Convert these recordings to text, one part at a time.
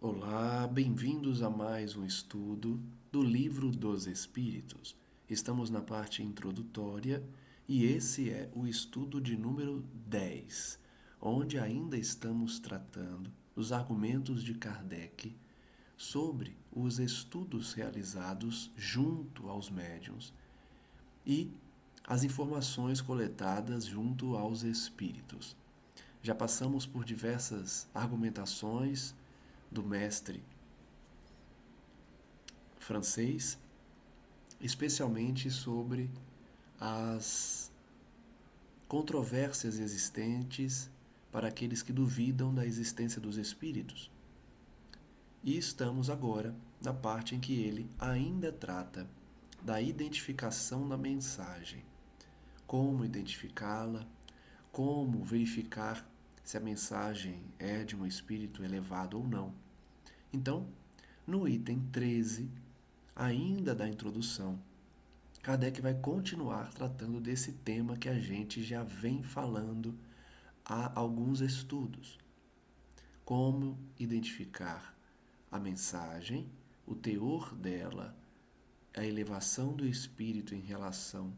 Olá, bem-vindos a mais um estudo do Livro dos Espíritos. Estamos na parte introdutória e esse é o estudo de número 10, onde ainda estamos tratando dos argumentos de Kardec sobre os estudos realizados junto aos médiuns e as informações coletadas junto aos espíritos. Já passamos por diversas argumentações do mestre francês, especialmente sobre as controvérsias existentes para aqueles que duvidam da existência dos espíritos. E estamos agora na parte em que ele ainda trata da identificação da mensagem. Como identificá-la, como verificar se a mensagem é de um espírito elevado ou não. Então, no item 13, ainda da introdução, Kardec vai continuar tratando desse tema que a gente já vem falando há alguns estudos. Como identificar a mensagem, o teor dela, a elevação do espírito em relação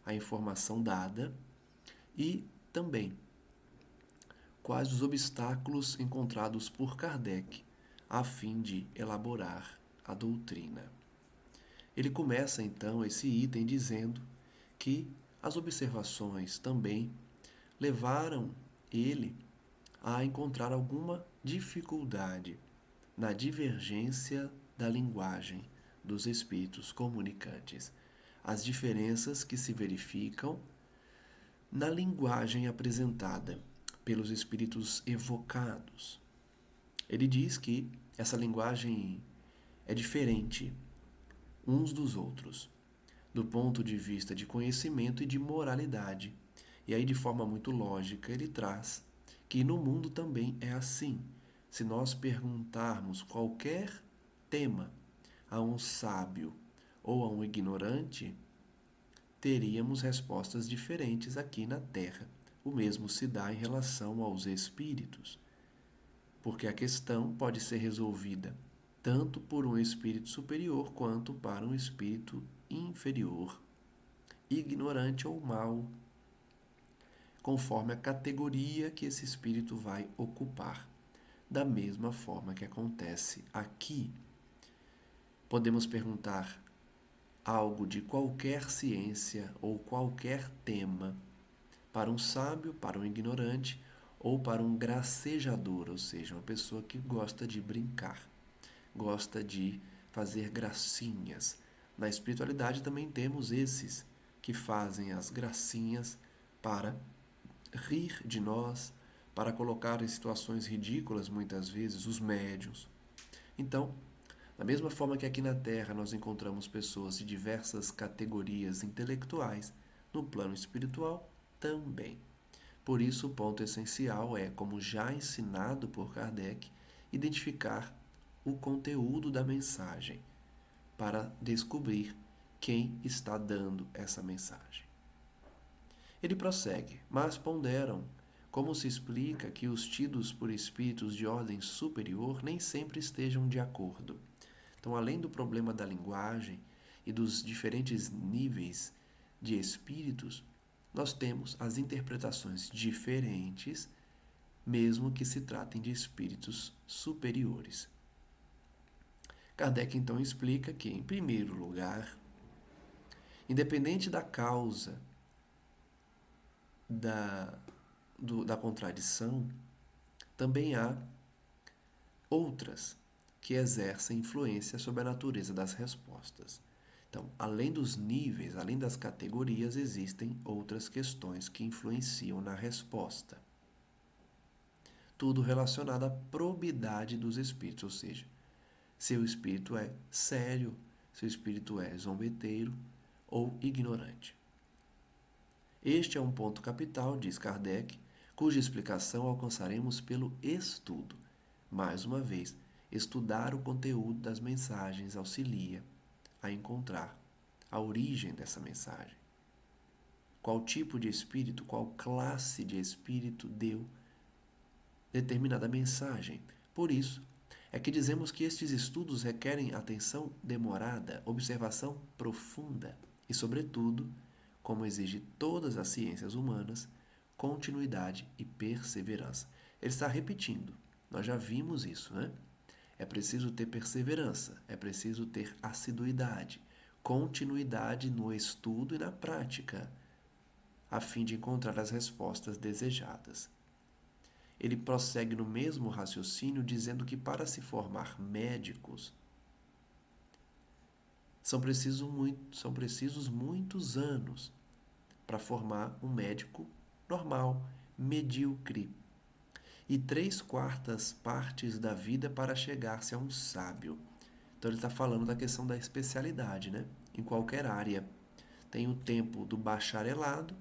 à informação dada e também quais os obstáculos encontrados por Kardec a fim de elaborar a doutrina. Ele começa então esse item dizendo que as observações também levaram ele a encontrar alguma dificuldade na divergência da linguagem dos espíritos comunicantes, as diferenças que se verificam na linguagem apresentada pelos espíritos evocados. Ele diz que essa linguagem é diferente uns dos outros, do ponto de vista de conhecimento e de moralidade. E aí, de forma muito lógica, ele traz que no mundo também é assim. Se nós perguntarmos qualquer tema a um sábio ou a um ignorante, teríamos respostas diferentes aqui na Terra. O mesmo se dá em relação aos espíritos, porque a questão pode ser resolvida tanto por um espírito superior quanto para um espírito inferior, ignorante ou mau, conforme a categoria que esse espírito vai ocupar. Da mesma forma que acontece aqui. Podemos perguntar algo de qualquer ciência ou qualquer tema para um sábio, para um ignorante ou para um gracejador, ou seja, uma pessoa que gosta de brincar, gosta de fazer gracinhas. Na espiritualidade também temos esses que fazem as gracinhas para rir de nós, para colocar em situações ridículas muitas vezes os médiuns. Então, da mesma forma que aqui na Terra nós encontramos pessoas de diversas categorias intelectuais, no plano espiritual também. Por isso, o ponto essencial é, como já ensinado por Kardec, identificar o conteúdo da mensagem para descobrir quem está dando essa mensagem. Ele prossegue, mas ponderam como se explica que os tidos por espíritos de ordem superior nem sempre estejam de acordo. Então, além do problema da linguagem e dos diferentes níveis de espíritos, nós temos as interpretações diferentes, mesmo que se tratem de espíritos superiores. Kardec então explica que, em primeiro lugar, independente da causa da contradição, também há outras que exercem influência sobre a natureza das respostas. Então, além dos níveis, além das categorias, existem outras questões que influenciam na resposta. Tudo relacionado à probidade dos espíritos, ou seja, se o espírito é sério, se o espírito é zombeteiro ou ignorante. Este é um ponto capital, diz Kardec, cuja explicação alcançaremos pelo estudo. Mais uma vez, estudar o conteúdo das mensagens auxilia a encontrar a origem dessa mensagem. Qual tipo de espírito, qual classe de espírito deu determinada mensagem. Por isso, é que dizemos que estes estudos requerem atenção demorada, observação profunda e, sobretudo, como exige todas as ciências humanas, continuidade e perseverança. Ele está repetindo, nós já vimos isso, né? É preciso ter perseverança, é preciso ter assiduidade, continuidade no estudo e na prática, a fim de encontrar as respostas desejadas. Ele prossegue no mesmo raciocínio, dizendo que para se formar médicos são precisos muitos anos para formar um médico normal, medíocre, e 3/4 partes da vida para chegar-se a um sábio. Então ele está falando da questão da especialidade, né? Em qualquer área. Tem o tempo do bacharelado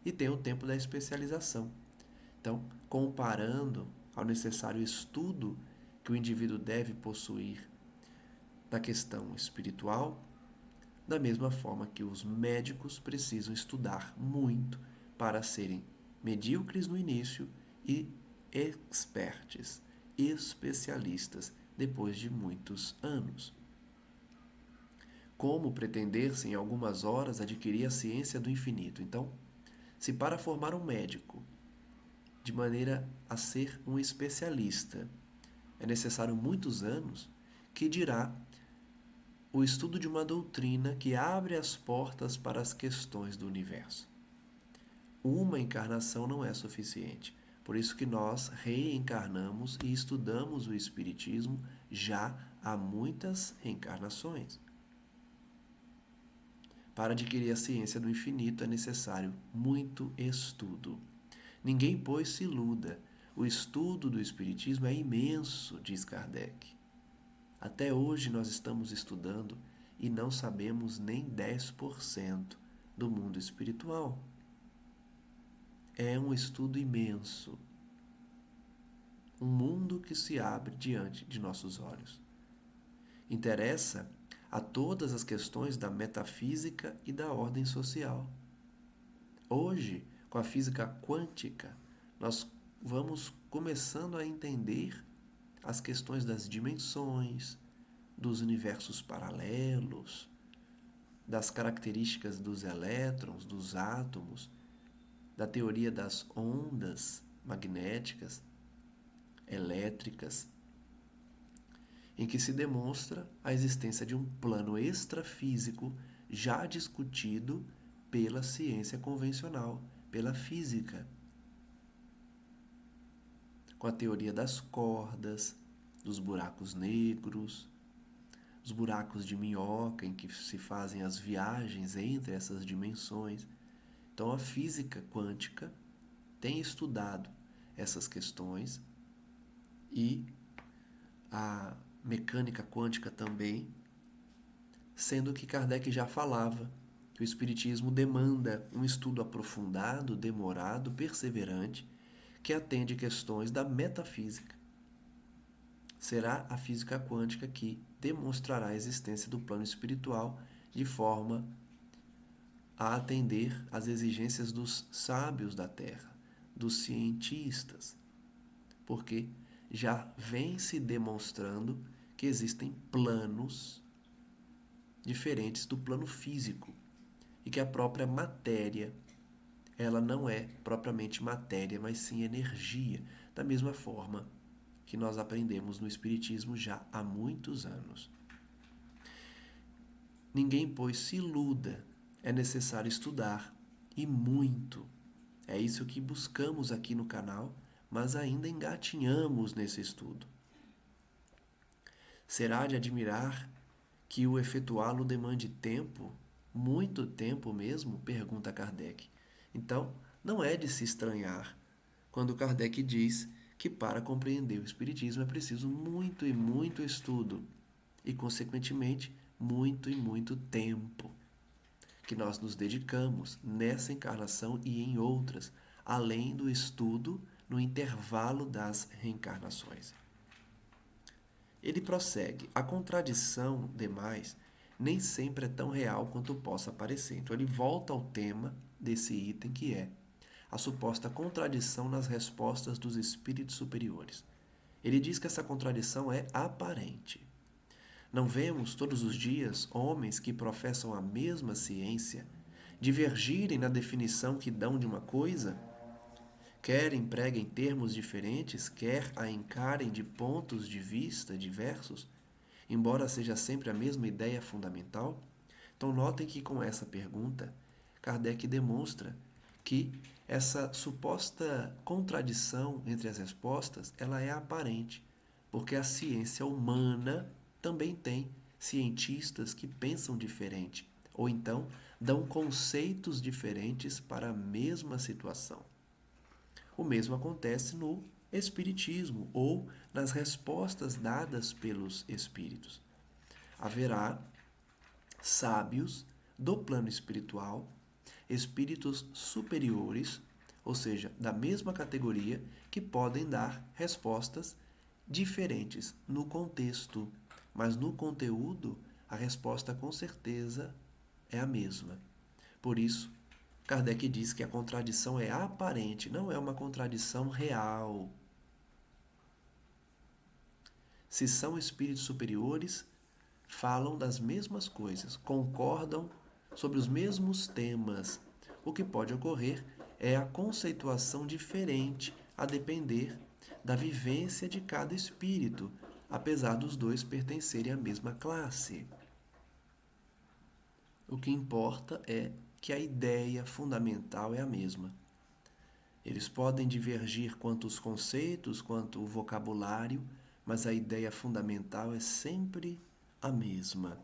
e tem o tempo da especialização. Então, comparando ao necessário estudo que o indivíduo deve possuir na questão espiritual, da mesma forma que os médicos precisam estudar muito para serem medíocres no início e experts, especialistas, depois de muitos anos. Como pretender-se em algumas horas adquirir a ciência do infinito? Então, se para formar um médico, de maneira a ser um especialista, é necessário muitos anos, que dirá o estudo de uma doutrina que abre as portas para as questões do universo. Uma encarnação não é suficiente. Por isso que nós reencarnamos e estudamos o Espiritismo já há muitas reencarnações. Para adquirir a ciência do infinito é necessário muito estudo. Ninguém, pois, se iluda. O estudo do Espiritismo é imenso, diz Kardec. Até hoje nós estamos estudando e não sabemos nem 10% do mundo espiritual. É um estudo imenso. Um mundo que se abre diante de nossos olhos. Interessa a todas as questões da metafísica e da ordem social. Hoje, com a física quântica, nós vamos começando a entender as questões das dimensões, dos universos paralelos, das características dos elétrons, dos átomos, da teoria das ondas magnéticas, elétricas, em que se demonstra a existência de um plano extrafísico já discutido pela ciência convencional, pela física, com a teoria das cordas, dos buracos negros, os buracos de minhoca em que se fazem as viagens entre essas dimensões. Então a física quântica tem estudado essas questões e a mecânica quântica também, sendo que Kardec já falava que o Espiritismo demanda um estudo aprofundado, demorado, perseverante, que atende questões da metafísica. Será a física quântica que demonstrará a existência do plano espiritual de forma a atender às exigências dos sábios da Terra, dos cientistas, porque já vem se demonstrando que existem planos diferentes do plano físico e que a própria matéria, ela não é propriamente matéria, mas sim energia, da mesma forma que nós aprendemos no Espiritismo já há muitos anos. Ninguém, pois, se iluda, é necessário estudar, e muito. É isso que buscamos aqui no canal, mas ainda engatinhamos nesse estudo. Será de admirar que o efetuá-lo demande tempo, muito tempo mesmo? Pergunta Kardec. Então, não é de se estranhar quando Kardec diz que para compreender o Espiritismo é preciso muito e muito estudo e, consequentemente, muito e muito tempo que nós nos dedicamos nessa encarnação e em outras, além do estudo no intervalo das reencarnações. Ele prossegue: a contradição, demais, nem sempre é tão real quanto possa parecer. Então ele volta ao tema desse item, que é a suposta contradição nas respostas dos espíritos superiores. Ele diz que essa contradição é aparente. Não vemos todos os dias homens que professam a mesma ciência divergirem na definição que dão de uma coisa? Quer empreguem termos diferentes, quer a encarem de pontos de vista diversos, embora seja sempre a mesma ideia fundamental? Então, notem que com essa pergunta, Kardec demonstra que essa suposta contradição entre as respostas, ela é aparente, porque a ciência humana também tem cientistas que pensam diferente, ou então dão conceitos diferentes para a mesma situação. O mesmo acontece no Espiritismo ou nas respostas dadas pelos Espíritos. Haverá sábios do plano espiritual, espíritos superiores, ou seja, da mesma categoria, que podem dar respostas diferentes no contexto, mas no conteúdo a resposta com certeza é a mesma. Por isso, Kardec diz que a contradição é aparente, não é uma contradição real. Se são espíritos superiores, falam das mesmas coisas, concordam sobre os mesmos temas. O que pode ocorrer é a conceituação diferente a depender da vivência de cada espírito, apesar dos dois pertencerem à mesma classe. O que importa é que a ideia fundamental é a mesma. Eles podem divergir quanto os conceitos, quanto o vocabulário, mas a ideia fundamental é sempre a mesma.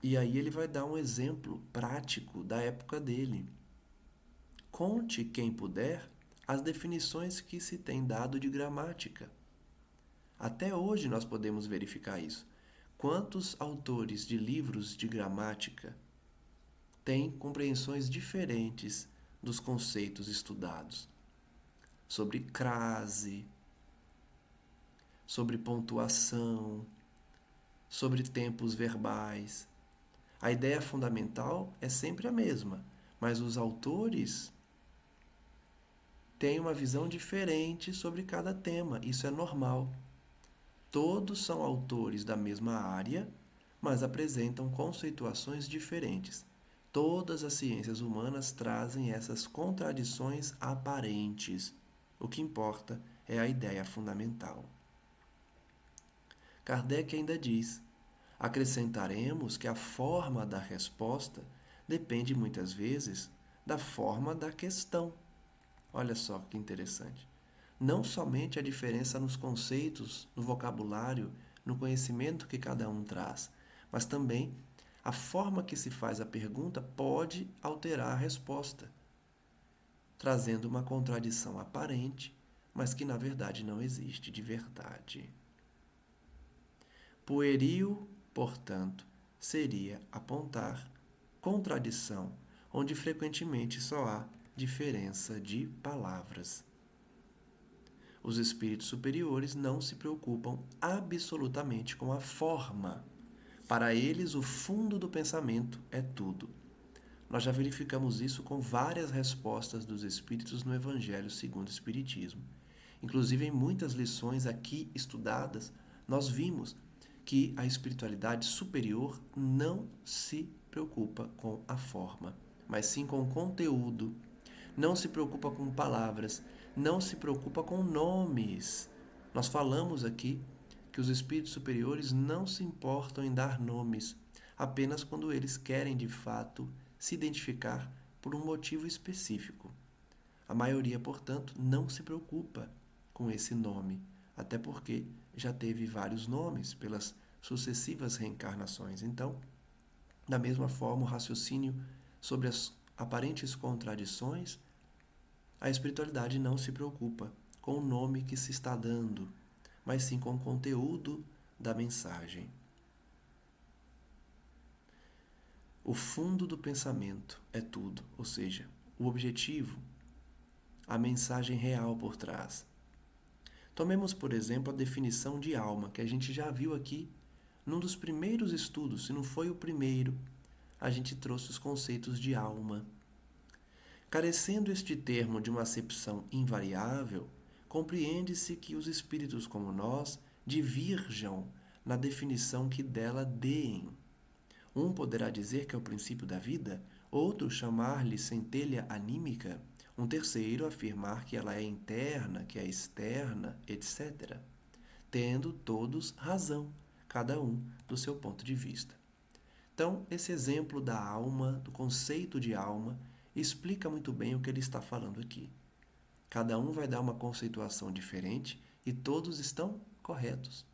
E aí ele vai dar um exemplo prático da época dele. Conte, quem puder, as definições que se tem dado de gramática. Até hoje nós podemos verificar isso. Quantos autores de livros de gramática têm compreensões diferentes dos conceitos estudados? Sobre crase, sobre pontuação, sobre tempos verbais. A ideia fundamental é sempre a mesma, mas os autores têm uma visão diferente sobre cada tema. Isso é normal. Todos são autores da mesma área, mas apresentam conceituações diferentes. Todas as ciências humanas trazem essas contradições aparentes. O que importa é a ideia fundamental. Kardec ainda diz: acrescentaremos que a forma da resposta depende muitas vezes da forma da questão. Olha só que interessante. Não somente a diferença nos conceitos, no vocabulário, no conhecimento que cada um traz, mas também a forma que se faz a pergunta pode alterar a resposta, trazendo uma contradição aparente, mas que na verdade não existe de verdade. Pueril, portanto, seria apontar contradição, onde frequentemente só há diferença de palavras. Os espíritos superiores não se preocupam absolutamente com a forma. Para eles, o fundo do pensamento é tudo. Nós já verificamos isso com várias respostas dos espíritos no Evangelho segundo o Espiritismo. Inclusive, em muitas lições aqui estudadas, nós vimos que a espiritualidade superior não se preocupa com a forma, mas sim com o conteúdo. Não se preocupa com palavras, não se preocupa com nomes. Nós falamos aqui que os espíritos superiores não se importam em dar nomes, apenas quando eles querem de fato se identificar por um motivo específico. A maioria, portanto, não se preocupa com esse nome, até porque já teve vários nomes pelas sucessivas reencarnações. Então, da mesma forma, o raciocínio sobre as aparentes contradições, a espiritualidade não se preocupa com o nome que se está dando, mas sim com o conteúdo da mensagem. O fundo do pensamento é tudo, ou seja, o objetivo, a mensagem real por trás. Tomemos, por exemplo, a definição de alma, que a gente já viu aqui num dos primeiros estudos, se não foi o primeiro, a gente trouxe os conceitos de alma. Carecendo este termo de uma acepção invariável, compreende-se que os espíritos como nós divirjam na definição que dela deem. Um poderá dizer que é o princípio da vida, outro chamar-lhe centelha anímica, um terceiro afirmar que ela é interna, que é externa, etc., tendo todos razão, cada um do seu ponto de vista. Então, esse exemplo da alma, do conceito de alma, explica muito bem o que ele está falando aqui. Cada um vai dar uma conceituação diferente e todos estão corretos.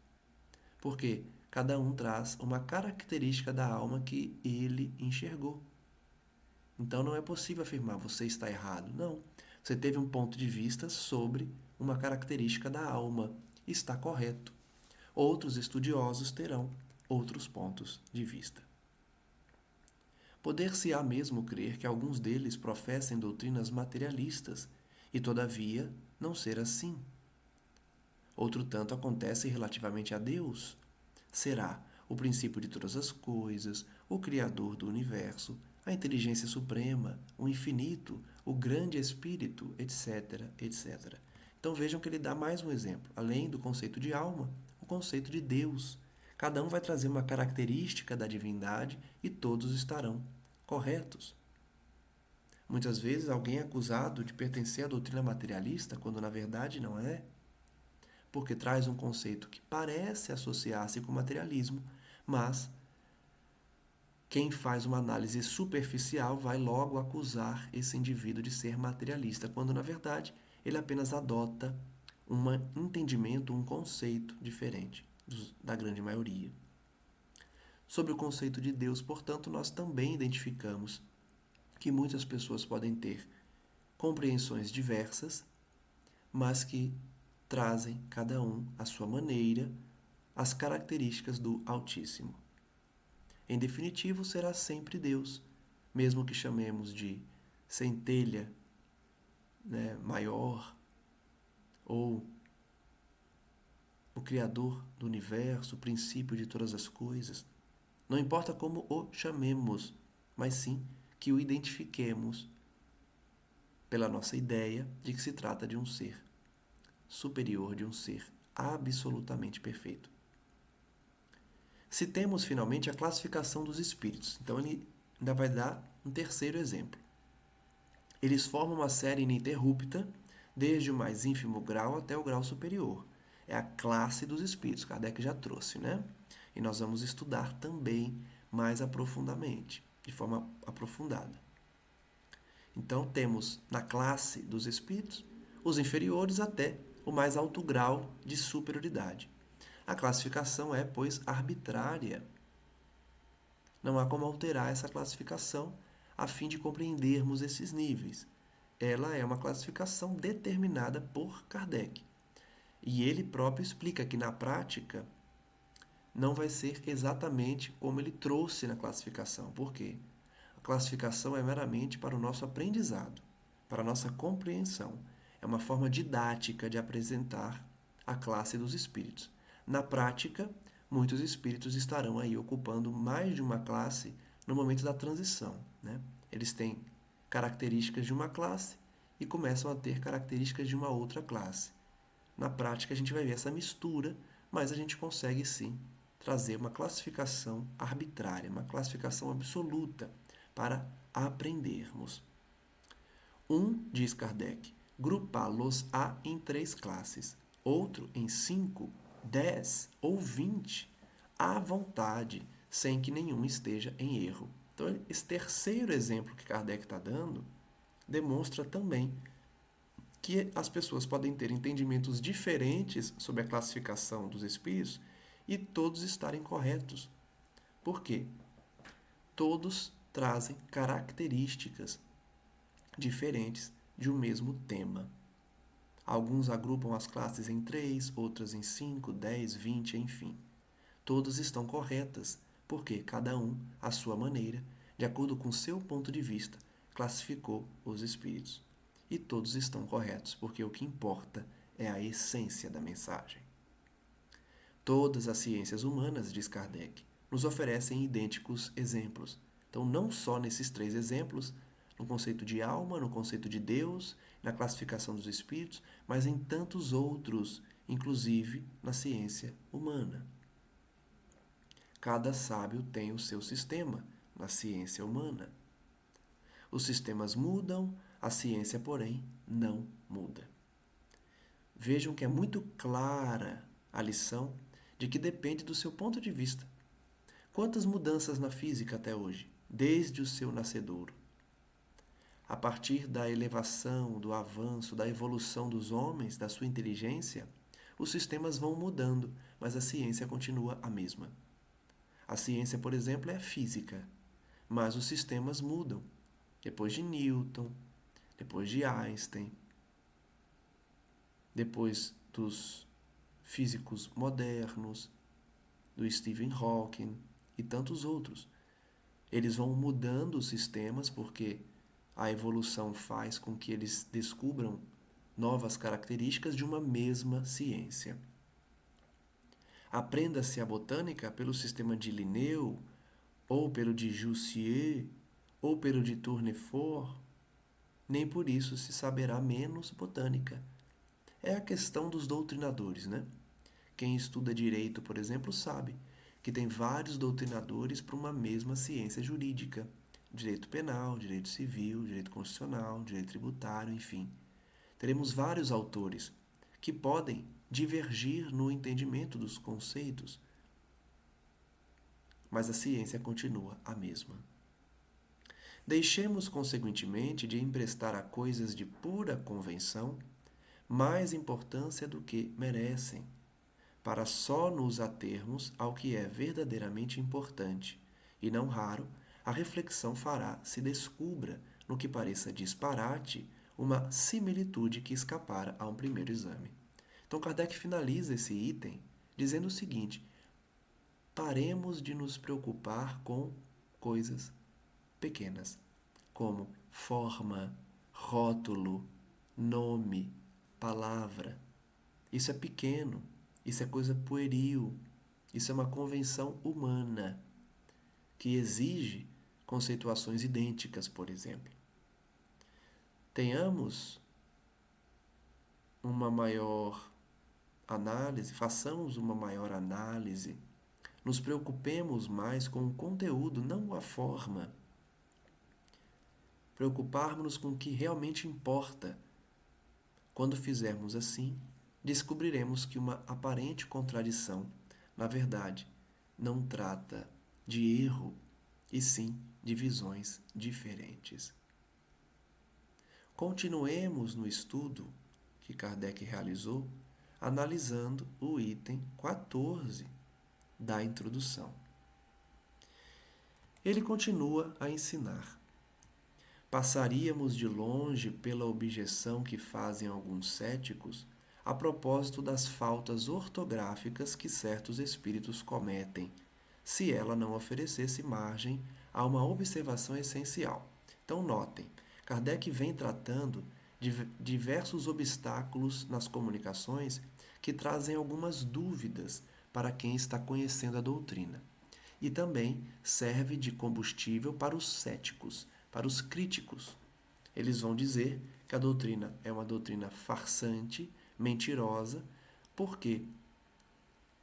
Porque cada um traz uma característica da alma que ele enxergou. Então não é possível afirmar você está errado. Não. Você teve um ponto de vista sobre uma característica da alma. Está correto. Outros estudiosos terão outros pontos de vista. Poder-se-á mesmo crer que alguns deles professem doutrinas materialistas e, todavia, não ser assim. Outro tanto acontece relativamente a Deus. Será o princípio de todas as coisas, o Criador do universo, a inteligência suprema, o infinito, o grande Espírito, etc., etc. Então vejam que ele dá mais um exemplo. Além do conceito de alma, o conceito de Deus. Cada um vai trazer uma característica da divindade e todos estarão corretos. Muitas vezes alguém é acusado de pertencer à doutrina materialista, quando na verdade não é, porque traz um conceito que parece associar-se com o materialismo, mas quem faz uma análise superficial vai logo acusar esse indivíduo de ser materialista, quando na verdade ele apenas adota um entendimento, um conceito diferente da grande maioria. Sobre o conceito de Deus, portanto, nós também identificamos que muitas pessoas podem ter compreensões diversas, mas que trazem, cada um, à sua maneira, as características do Altíssimo. Em definitivo, será sempre Deus, mesmo que chamemos de centelha, maior, ou o Criador do universo, o princípio de todas as coisas. Não importa como o chamemos, mas sim que o identifiquemos pela nossa ideia de que se trata de um ser superior, de um ser absolutamente perfeito. Citemos finalmente a classificação dos espíritos. Então ele ainda vai dar um terceiro exemplo. Eles formam uma série ininterrupta, desde o mais ínfimo grau até o grau superior. É a classe dos espíritos, Kardec já trouxe, né? E nós vamos estudar também mais aprofundadamente, de forma aprofundada. Então temos na classe dos espíritos os inferiores até o mais alto grau de superioridade. A classificação é, pois, arbitrária. Não há como alterar essa classificação a fim de compreendermos esses níveis. Ela é uma classificação determinada por Kardec. E ele próprio explica que, na prática, não vai ser exatamente como ele trouxe na classificação. Por quê? A classificação é meramente para o nosso aprendizado, para a nossa compreensão. É uma forma didática de apresentar a classe dos espíritos. Na prática, muitos espíritos estarão aí ocupando mais de uma classe no momento da transição, né? Eles têm características de uma classe e começam a ter características de uma outra classe. Na prática, a gente vai ver essa mistura, mas a gente consegue sim trazer uma classificação arbitrária, uma classificação absoluta para aprendermos. Diz Kardec, grupá-los-á em 3 classes, outro em 5, 10 ou 20, à vontade, sem que nenhum esteja em erro. Então, esse terceiro exemplo que Kardec está dando demonstra também que as pessoas podem ter entendimentos diferentes sobre a classificação dos espíritos e todos estarem corretos. Por quê? Todos trazem características diferentes de um mesmo tema. Alguns agrupam as classes em 3, outras em 5, 10, 20, enfim. Todas estão corretas, porque cada um, à sua maneira, de acordo com seu ponto de vista, classificou os espíritos. E todos estão corretos, porque o que importa é a essência da mensagem. Todas as ciências humanas, diz Kardec, nos oferecem idênticos exemplos. Então, não só nesses 3 exemplos, no conceito de alma, no conceito de Deus, na classificação dos espíritos, mas em tantos outros, inclusive na ciência humana. Cada sábio tem o seu sistema na ciência humana. Os sistemas mudam, a ciência, porém, não muda. Vejam que é muito clara a lição de que depende do seu ponto de vista. Quantas mudanças na física até hoje, desde o seu nascedouro? A partir da elevação, do avanço, da evolução dos homens, da sua inteligência, os sistemas vão mudando, mas a ciência continua a mesma. A ciência, por exemplo, é física, mas os sistemas mudam. Depois de Newton, depois de Einstein, depois dos físicos modernos, do Stephen Hawking e tantos outros. Eles vão mudando os sistemas porque a evolução faz com que eles descubram novas características de uma mesma ciência. Aprenda-se a botânica pelo sistema de Linneu, ou pelo de Jussieu, ou pelo de Tournefort, nem por isso se saberá menos botânica. É a questão dos doutrinadores, né? Quem estuda direito, por exemplo, sabe que tem vários doutrinadores para uma mesma ciência jurídica. Direito penal, direito civil, direito constitucional, direito tributário, enfim. Teremos vários autores que podem divergir no entendimento dos conceitos, mas a ciência continua a mesma. Deixemos, consequentemente, de emprestar a coisas de pura convenção mais importância do que merecem, para só nos atermos ao que é verdadeiramente importante, e não raro, a reflexão fará se descubra, no que pareça disparate, uma similitude que escapara a um primeiro exame. Então Kardec finaliza esse item dizendo o seguinte: paremos de nos preocupar com coisas pequenas, como forma, rótulo, nome, palavra. Isso é pequeno, isso é coisa pueril, isso é uma convenção humana que exige conceituações idênticas, por exemplo. Tenhamos uma maior análise, façamos uma maior análise, nos preocupemos mais com o conteúdo, não com a forma. Preocuparmos-nos com o que realmente importa. Quando fizermos assim, descobriremos que uma aparente contradição, na verdade, não trata de erro, e sim de visões diferentes. Continuemos no estudo que Kardec realizou, analisando o item 14 da introdução. Ele continua a ensinar. Passaríamos de longe pela objeção que fazem alguns céticos a propósito das faltas ortográficas que certos espíritos cometem, se ela não oferecesse margem a uma observação essencial. Então, notem, Kardec vem tratando de diversos obstáculos nas comunicações que trazem algumas dúvidas para quem está conhecendo a doutrina. E também serve de combustível para os céticos, para os críticos. Eles vão dizer que a doutrina é uma doutrina farsante, mentirosa, porque,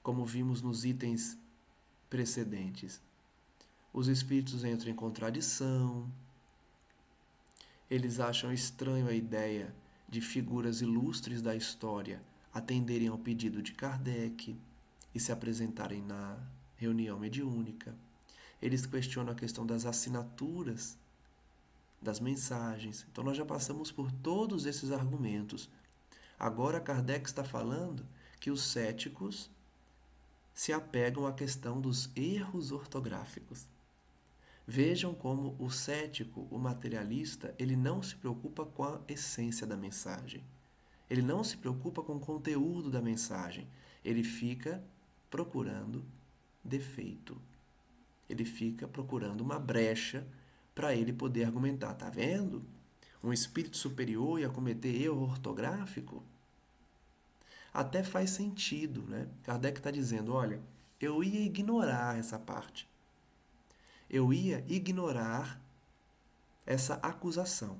como vimos nos itens precedentes, os espíritos entram em contradição, eles acham estranho a ideia de figuras ilustres da história atenderem ao pedido de Kardec e se apresentarem na reunião mediúnica. Eles questionam a questão das assinaturas das mensagens. Então nós já passamos por todos esses argumentos. Agora Kardec está falando que os céticos se apegam à questão dos erros ortográficos. Vejam como o cético, o materialista, ele não se preocupa com a essência da mensagem. Ele não se preocupa com o conteúdo da mensagem. Ele fica procurando defeito. Ele fica procurando uma brecha para ele poder argumentar. Tá vendo? Um espírito superior ia cometer erro ortográfico? Até faz sentido, né? Kardec está dizendo, olha, eu ia ignorar essa parte. Eu ia ignorar essa acusação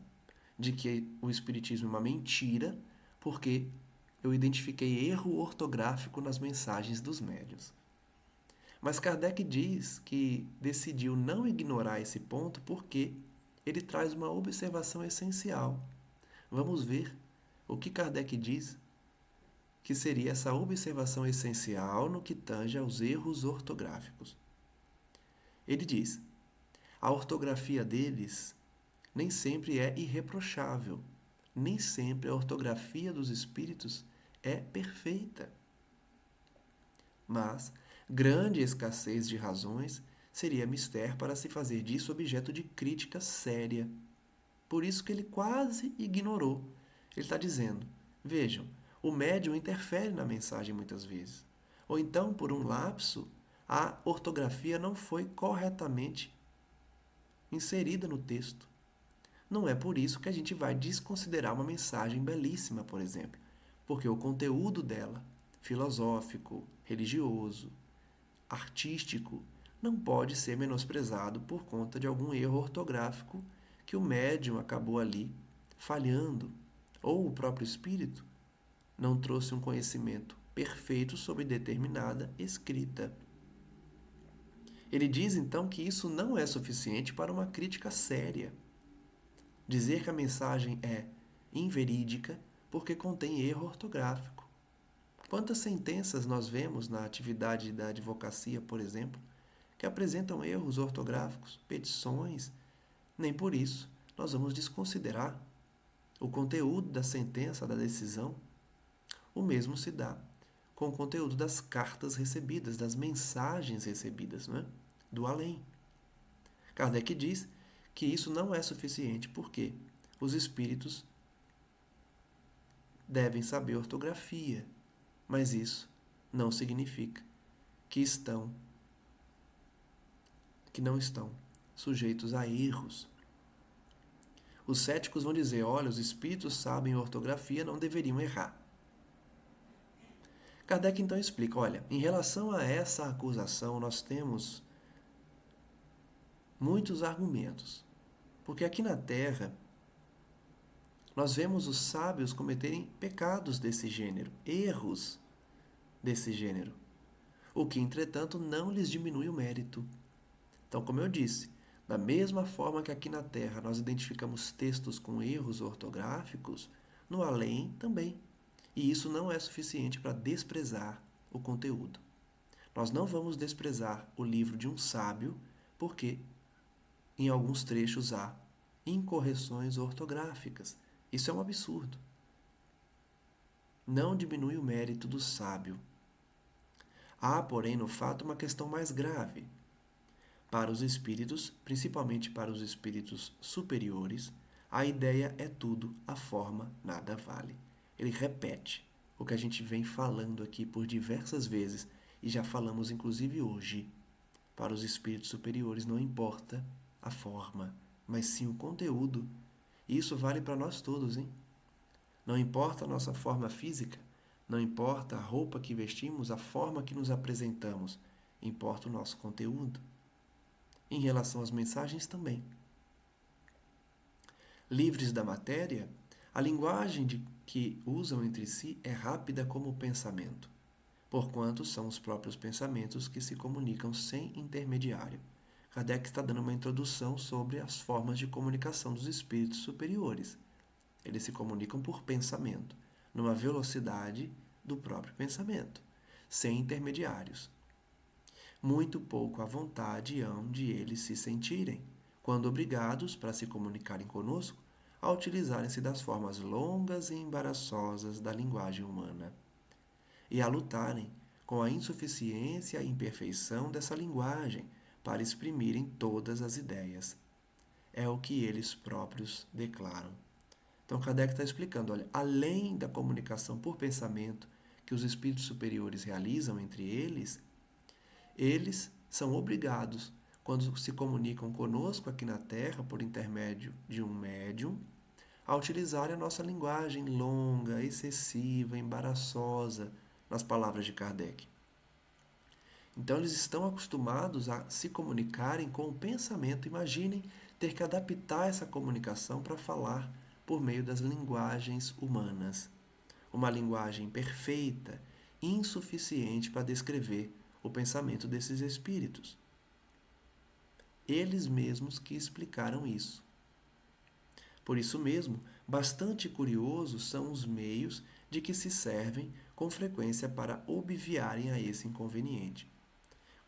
de que o Espiritismo é uma mentira porque eu identifiquei erro ortográfico nas mensagens dos médiuns. Mas Kardec diz que decidiu não ignorar esse ponto porque ele traz uma observação essencial. Vamos ver o que Kardec diz que seria essa observação essencial no que tange aos erros ortográficos. Ele diz: a ortografia deles nem sempre é irreprochável, nem sempre a ortografia dos espíritos é perfeita. Mas grande escassez de razões seria mister para se fazer disso objeto de crítica séria. Por isso que ele quase ignorou. Ele está dizendo: vejam, o médium interfere na mensagem muitas vezes. Ou então, por um lapso, a ortografia não foi corretamente inserida no texto. Não é por isso que a gente vai desconsiderar uma mensagem belíssima, por exemplo, porque o conteúdo dela, filosófico, religioso, artístico, não pode ser menosprezado por conta de algum erro ortográfico que o médium acabou ali falhando, ou o próprio espírito não trouxe um conhecimento perfeito sobre determinada escrita. Ele diz então que isso não é suficiente para uma crítica séria. Dizer que a mensagem é inverídica porque contém erro ortográfico. Quantas sentenças nós vemos na atividade da advocacia, por exemplo, que apresentam erros ortográficos, petições? Nem por isso nós vamos desconsiderar o conteúdo da sentença, da decisão. O mesmo se dá com o conteúdo das cartas recebidas, das mensagens recebidas, não é? Do além. Kardec diz que isso não é suficiente porque os espíritos devem saber ortografia, mas isso não significa que não estão sujeitos a erros. Os céticos vão dizer: olha, os espíritos sabem ortografia, não deveriam errar. Kardec então explica: olha, em relação a essa acusação, nós temos muitos argumentos. Porque aqui na Terra, nós vemos os sábios cometerem pecados desse gênero, erros desse gênero, o que, entretanto, não lhes diminui o mérito. Então, como eu disse, da mesma forma que aqui na Terra nós identificamos textos com erros ortográficos, no além também. E isso não é suficiente para desprezar o conteúdo. Nós não vamos desprezar o livro de um sábio, porque em alguns trechos há incorreções ortográficas. Isso é um absurdo. Não diminui o mérito do sábio. Há, porém, no fato uma questão mais grave. Para os espíritos, principalmente para os espíritos superiores, a ideia é tudo, a forma nada vale. Ele repete o que a gente vem falando aqui por diversas vezes e já falamos inclusive hoje. Para os espíritos superiores não importa a forma, mas sim o conteúdo. E isso vale para nós todos, hein? Não importa a nossa forma física, não importa a roupa que vestimos, a forma que nos apresentamos, importa o nosso conteúdo. Em relação às mensagens também. Livres da matéria, a linguagem que usam entre si é rápida como o pensamento, porquanto são os próprios pensamentos que se comunicam sem intermediário. Kardec está dando uma introdução sobre as formas de comunicação dos espíritos superiores. Eles se comunicam por pensamento, numa velocidade do próprio pensamento, sem intermediários. Muito pouco à vontade hão de eles se sentirem, quando obrigados, para se comunicarem conosco, a utilizarem-se das formas longas e embaraçosas da linguagem humana, e a lutarem com a insuficiência e imperfeição dessa linguagem para exprimirem todas as ideias. É o que eles próprios declaram. Então, Kardec está explicando, olha, além da comunicação por pensamento que os espíritos superiores realizam entre eles são obrigados, quando se comunicam conosco aqui na Terra, por intermédio de um médium, a utilizar a nossa linguagem longa, excessiva, embaraçosa, nas palavras de Kardec. Então, eles estão acostumados a se comunicarem com o pensamento. Imaginem ter que adaptar essa comunicação para falar por meio das linguagens humanas. Uma linguagem perfeita, insuficiente para descrever o pensamento desses espíritos. Eles mesmos que explicaram isso. Por isso mesmo, bastante curiosos são os meios de que se servem com frequência para obviarem a esse inconveniente.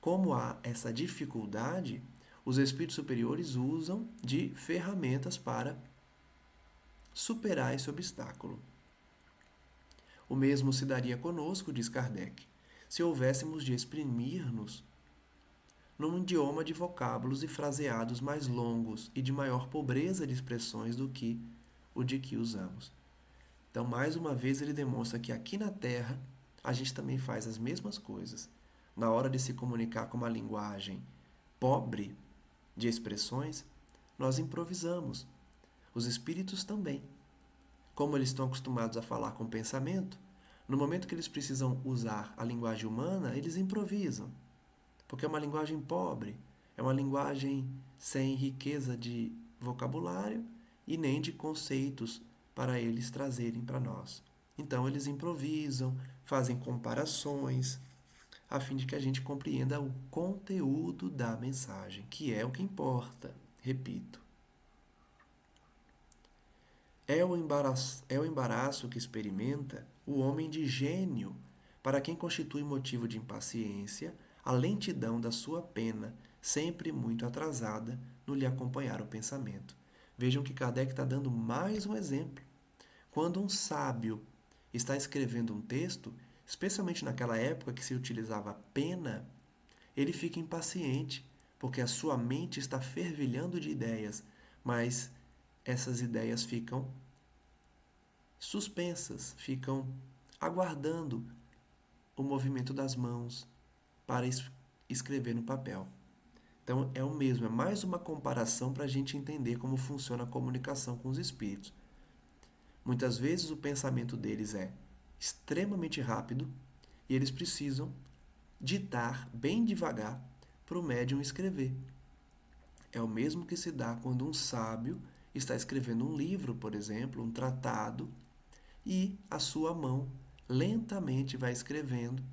Como há essa dificuldade, os espíritos superiores usam de ferramentas para superar esse obstáculo. O mesmo se daria conosco, diz Kardec, se houvéssemos de exprimir-nos num idioma de vocábulos e fraseados mais longos e de maior pobreza de expressões do que o de que usamos. Então, mais uma vez, ele demonstra que aqui na Terra a gente também faz as mesmas coisas. Na hora de se comunicar com uma linguagem pobre de expressões, nós improvisamos. Os espíritos também. Como eles estão acostumados a falar com pensamento, no momento que eles precisam usar a linguagem humana, eles improvisam. Porque é uma linguagem pobre, é uma linguagem sem riqueza de vocabulário e nem de conceitos para eles trazerem para nós. Então eles improvisam, fazem comparações, a fim de que a gente compreenda o conteúdo da mensagem, que é o que importa. Repito. É o embaraço que experimenta o homem de gênio, para quem constitui motivo de impaciência a lentidão da sua pena, sempre muito atrasada no lhe acompanhar o pensamento. Vejam que Kardec está dando mais um exemplo. Quando um sábio está escrevendo um texto, especialmente naquela época que se utilizava pena, ele fica impaciente, porque a sua mente está fervilhando de ideias, mas essas ideias ficam suspensas, ficam aguardando o movimento das mãos para escrever no papel. Então é o mesmo, é mais uma comparação para a gente entender como funciona a comunicação com os espíritos. Muitas vezes o pensamento deles é extremamente rápido e eles precisam ditar bem devagar para o médium escrever. É o mesmo que se dá quando um sábio está escrevendo um livro, por exemplo, um tratado, e a sua mão lentamente vai escrevendo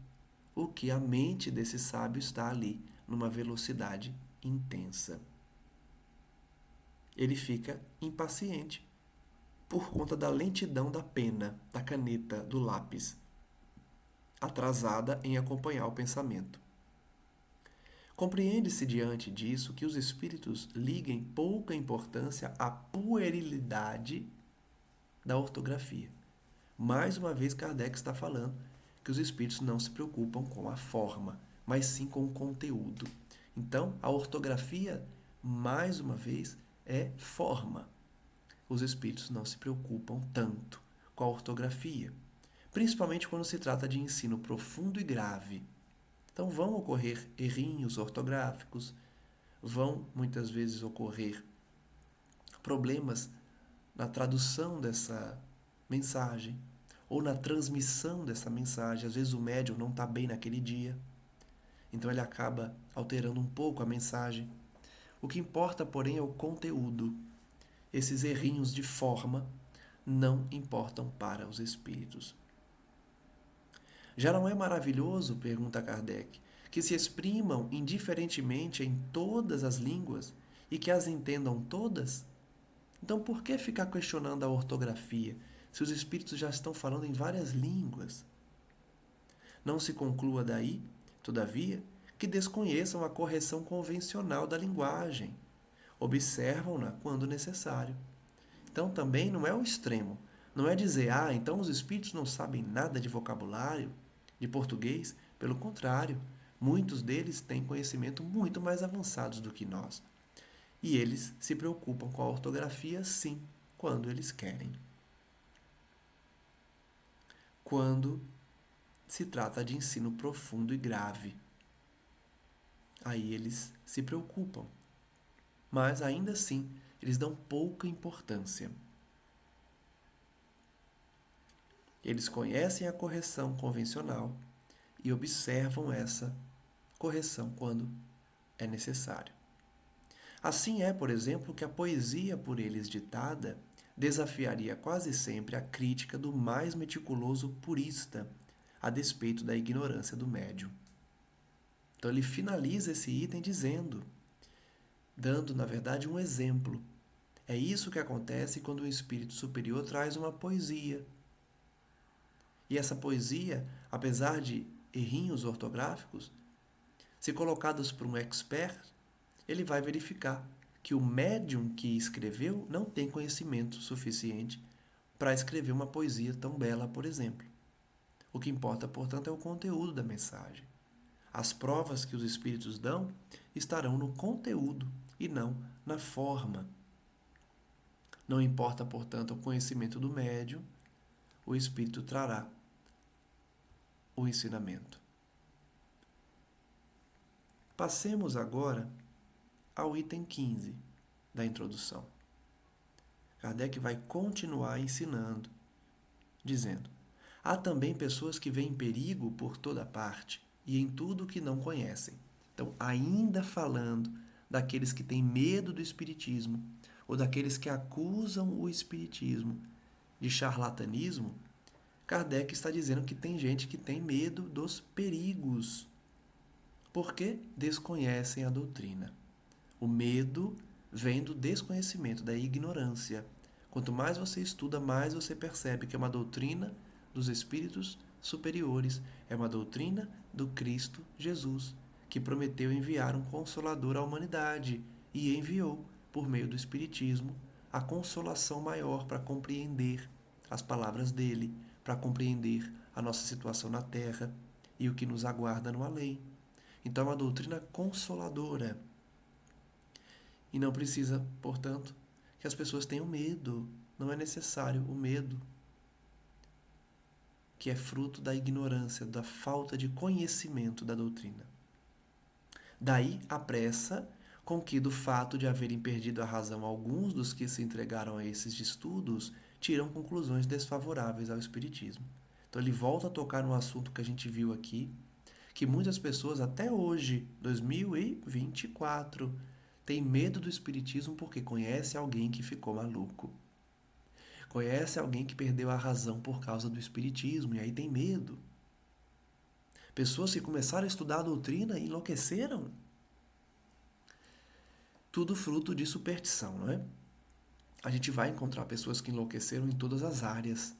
o que a mente desse sábio está ali, numa velocidade intensa. Ele fica impaciente por conta da lentidão da pena, da caneta, do lápis, atrasada em acompanhar o pensamento. Compreende-se diante disso que os espíritos liguem pouca importância à puerilidade da ortografia. Mais uma vez, Kardec está falando que os espíritos não se preocupam com a forma, mas sim com o conteúdo. Então, a ortografia, mais uma vez, é forma. Os espíritos não se preocupam tanto com a ortografia, principalmente quando se trata de ensino profundo e grave. Então, vão ocorrer errinhos ortográficos, vão muitas vezes ocorrer problemas na tradução dessa mensagem ou na transmissão dessa mensagem. Às vezes o médium não está bem naquele dia, então ele acaba alterando um pouco a mensagem. O que importa, porém, é o conteúdo. Esses errinhos de forma não importam para os espíritos. Já não é maravilhoso, pergunta Kardec, que se exprimam indiferentemente em todas as línguas e que as entendam todas? Então, por que ficar questionando a ortografia, se os espíritos já estão falando em várias línguas? Não se conclua daí, todavia, que desconheçam a correção convencional da linguagem. Observam-na quando necessário. Então, também não é o extremo. Não é dizer, então os espíritos não sabem nada de vocabulário, de português. Pelo contrário, muitos deles têm conhecimento muito mais avançados do que nós. E eles se preocupam com a ortografia, sim, quando eles querem. Quando se trata de ensino profundo e grave, aí eles se preocupam. Mas, ainda assim, eles dão pouca importância. Eles conhecem a correção convencional e observam essa correção quando é necessário. Assim é, por exemplo, que a poesia por eles ditada desafiaria quase sempre a crítica do mais meticuloso purista, a despeito da ignorância do médium. Então ele finaliza esse item dando, na verdade, um exemplo. É isso que acontece quando o espírito superior traz uma poesia. E essa poesia, apesar de errinhos ortográficos, se colocados por um expert, ele vai verificar que o médium que escreveu não tem conhecimento suficiente para escrever uma poesia tão bela, por exemplo. O que importa, portanto, é o conteúdo da mensagem. As provas que os espíritos dão estarão no conteúdo e não na forma. Não importa, portanto, o conhecimento do médium, o espírito trará o ensinamento. Passemos agora ao item 15 da introdução. Kardec vai continuar ensinando, dizendo: há também pessoas que veem perigo por toda parte e em tudo que não conhecem. Então, ainda falando daqueles que têm medo do espiritismo ou daqueles que acusam o espiritismo de charlatanismo, Kardec está dizendo que tem gente que tem medo dos perigos, porque desconhecem a doutrina. O medo vem do desconhecimento, da ignorância. Quanto mais você estuda, mais você percebe que é uma doutrina dos espíritos superiores, é uma doutrina do Cristo Jesus, que prometeu enviar um consolador à humanidade e enviou, por meio do espiritismo, a consolação maior para compreender as palavras dele, para compreender a nossa situação na terra e o que nos aguarda no além. Então é uma doutrina consoladora. E não precisa, portanto, que as pessoas tenham medo. Não é necessário o medo, que é fruto da ignorância, da falta de conhecimento da doutrina. Daí a pressa com que, do fato de haverem perdido a razão alguns dos que se entregaram a esses estudos, tiram conclusões desfavoráveis ao Espiritismo. Então ele volta a tocar no assunto que a gente viu aqui, que muitas pessoas até hoje, 2024, têm medo do Espiritismo porque conhece alguém que ficou maluco. Conhece alguém que perdeu a razão por causa do Espiritismo e aí tem medo. Pessoas que começaram a estudar a doutrina e enlouqueceram. Tudo fruto de superstição, não é? A gente vai encontrar pessoas que enlouqueceram em todas as áreas,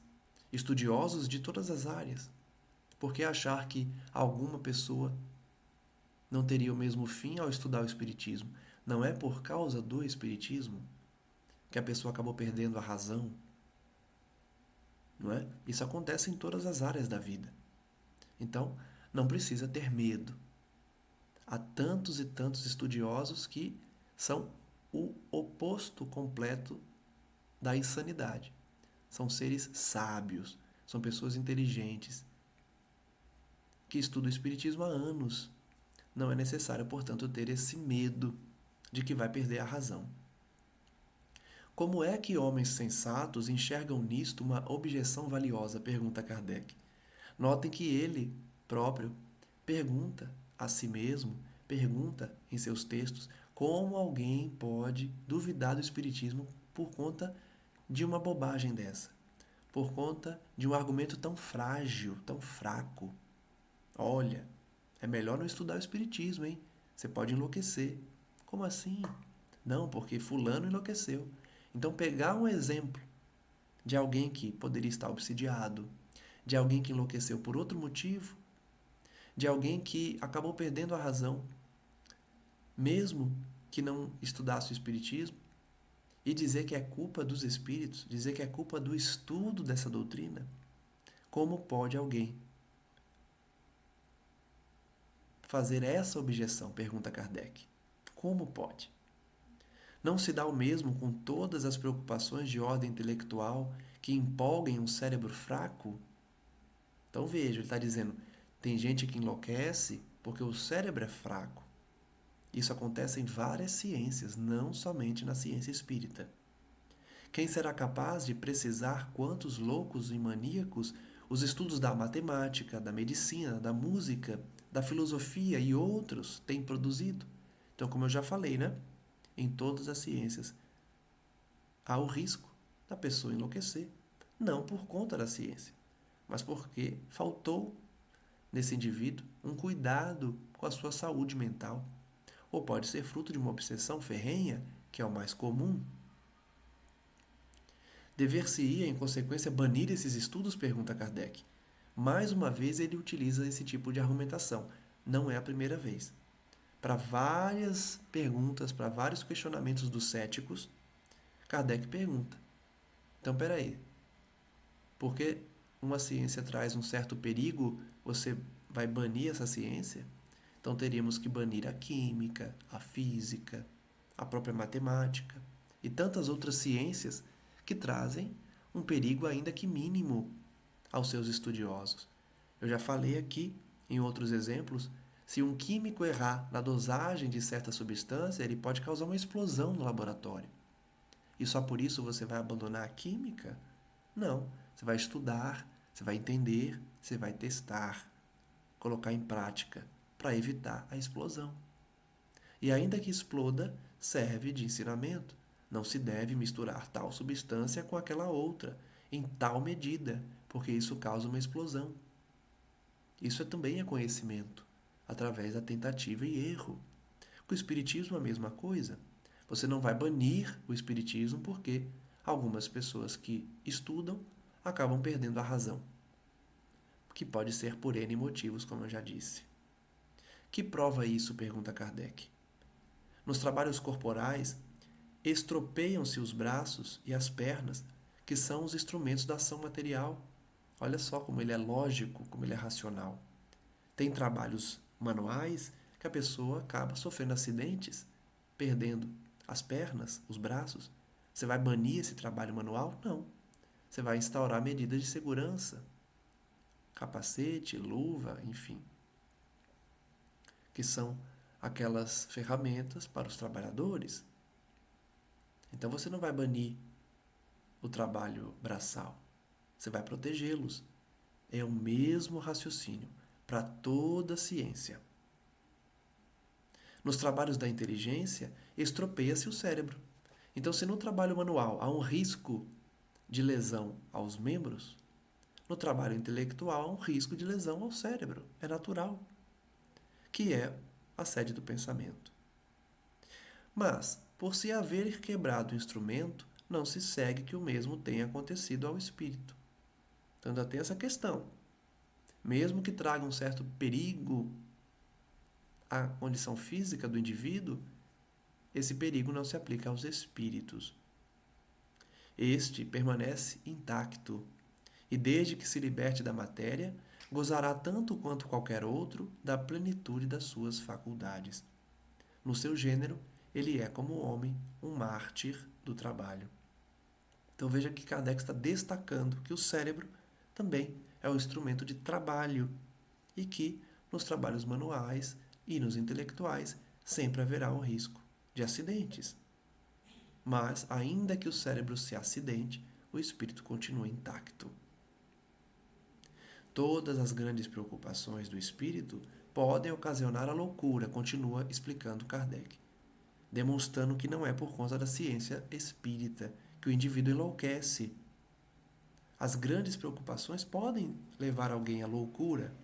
estudiosos de todas as áreas. Por que achar que alguma pessoa não teria o mesmo fim ao estudar o Espiritismo? Não é por causa do Espiritismo que a pessoa acabou perdendo a razão, não é? Isso acontece em todas as áreas da vida. Então, não precisa ter medo. Há tantos e tantos estudiosos que são o oposto completo da insanidade. São seres sábios, são pessoas inteligentes, que estudam o Espiritismo há anos. Não é necessário, portanto, ter esse medo de que vai perder a razão. Como é que homens sensatos enxergam nisto uma objeção valiosa? Pergunta Kardec. Notem que ele próprio pergunta a si mesmo, pergunta em seus textos, como alguém pode duvidar do Espiritismo por conta de uma bobagem dessa, por conta de um argumento tão frágil, tão fraco. Olha, é melhor não estudar o Espiritismo, hein? Você pode enlouquecer. Como assim? Não, porque fulano enlouqueceu. Então, pegar um exemplo de alguém que poderia estar obsidiado, de alguém que enlouqueceu por outro motivo, de alguém que acabou perdendo a razão, mesmo que não estudasse o Espiritismo, e dizer que é culpa dos espíritos, dizer que é culpa do estudo dessa doutrina, como pode alguém fazer essa objeção? Pergunta Kardec. Como pode? Não se dá o mesmo com todas as preocupações de ordem intelectual que empolguem um cérebro fraco? Então veja, ele está dizendo, tem gente que enlouquece porque o cérebro é fraco. Isso acontece em várias ciências, não somente na ciência espírita. Quem será capaz de precisar quantos loucos e maníacos os estudos da matemática, da medicina, da música, da filosofia e outros têm produzido? Então, como eu já falei, né? em todas as ciências, há o risco da pessoa enlouquecer, não por conta da ciência, mas porque faltou nesse indivíduo um cuidado com a sua saúde mental, ou pode ser fruto de uma obsessão ferrenha, que é o mais comum. Dever-se-ia, em consequência, banir esses estudos? Pergunta Kardec. Mais uma vez ele utiliza esse tipo de argumentação. Não é a primeira vez. Para várias perguntas, para vários questionamentos dos céticos, Kardec pergunta: então, peraí, porque uma ciência traz um certo perigo, você vai banir essa ciência? Então teríamos que banir a química, a física, a própria matemática e tantas outras ciências que trazem um perigo ainda que mínimo aos seus estudiosos. Eu já falei aqui, em outros exemplos, se um químico errar na dosagem de certa substância, ele pode causar uma explosão no laboratório. E só por isso você vai abandonar a química? Não. Você vai estudar, você vai entender, você vai testar, colocar em prática para evitar a explosão. E ainda que exploda, serve de ensinamento. Não se deve misturar tal substância com aquela outra, em tal medida, porque isso causa uma explosão. Isso também é conhecimento, através da tentativa e erro. Com o Espiritismo é a mesma coisa. Você não vai banir o Espiritismo porque algumas pessoas que estudam acabam perdendo a razão, que pode ser por N motivos, como eu já disse. Que prova isso? Pergunta Kardec. Nos trabalhos corporais, estropeiam-se os braços e as pernas, que são os instrumentos da ação material. Olha só como ele é lógico, como ele é racional. Tem trabalhos manuais que a pessoa acaba sofrendo acidentes, perdendo as pernas, os braços. Você vai banir esse trabalho manual? Não. Você vai instaurar medidas de segurança, capacete, luva, enfim, que são aquelas ferramentas para os trabalhadores. Então você não vai banir o trabalho braçal, você vai protegê-los. É o mesmo raciocínio para toda a ciência. Nos trabalhos da inteligência, estropeia-se o cérebro. Então, se no trabalho manual há um risco de lesão aos membros, no trabalho intelectual há um risco de lesão ao cérebro. É natural, que é a sede do pensamento. Mas, por se haver quebrado o instrumento, não se segue que o mesmo tenha acontecido ao espírito. Então, ainda tem essa questão. Mesmo que traga um certo perigo à condição física do indivíduo, esse perigo não se aplica aos espíritos. Este permanece intacto e, desde que se liberte da matéria, gozará tanto quanto qualquer outro da plenitude das suas faculdades. No seu gênero, ele é, como homem, um mártir do trabalho. Então veja que Kardec está destacando que o cérebro também é um instrumento de trabalho e que, nos trabalhos manuais e nos intelectuais, sempre haverá um risco de acidentes. Mas, ainda que o cérebro se acidente, o espírito continua intacto. Todas as grandes preocupações do espírito podem ocasionar a loucura, continua explicando Kardec, demonstrando que não é por conta da ciência espírita que o indivíduo enlouquece. As grandes preocupações podem levar alguém à loucura.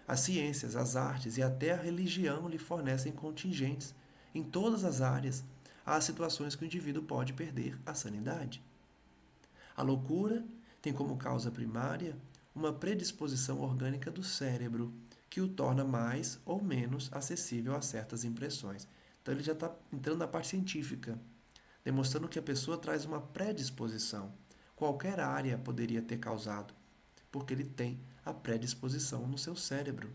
As ciências, as artes e até a religião lhe fornecem contingentes. Em todas as áreas, há situações que o indivíduo pode perder a sanidade. A loucura tem como causa primária uma predisposição orgânica do cérebro, que o torna mais ou menos acessível a certas impressões. Então ele já está entrando na parte científica, demonstrando que a pessoa traz uma predisposição. Qualquer área poderia ter causado, porque ele tem a predisposição no seu cérebro.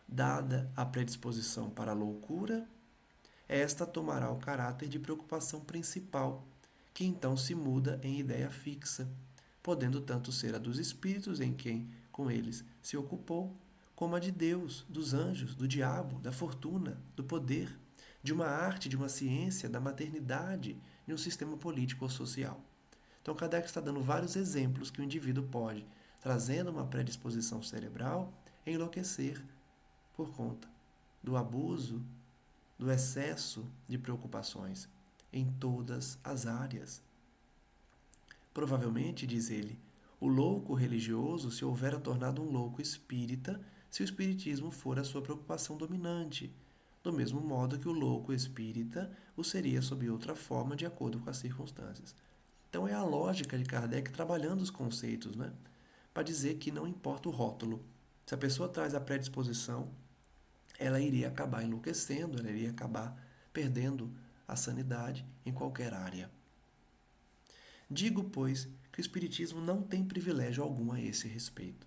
Dada a predisposição para a loucura, esta tomará o caráter de preocupação principal, que então se muda em ideia fixa, podendo tanto ser a dos espíritos em quem com eles se ocupou, como a de Deus, dos anjos, do diabo, da fortuna, do poder, de uma arte, de uma ciência, da maternidade, de um sistema político ou social. Então, Kardec está dando vários exemplos que o indivíduo pode, trazendo uma predisposição cerebral, enlouquecer por conta do abuso do excesso de preocupações em todas as áreas. Provavelmente, diz ele, o louco religioso se houvera tornado um louco espírita se o espiritismo for a sua preocupação dominante, do mesmo modo que o louco espírita o seria sob outra forma de acordo com as circunstâncias. Então é a lógica de Kardec trabalhando os conceitos, né? Para dizer que não importa o rótulo. Se a pessoa traz a predisposição, ela iria acabar enlouquecendo, ela iria acabar perdendo a sanidade em qualquer área. Digo, pois, que o Espiritismo não tem privilégio algum a esse respeito.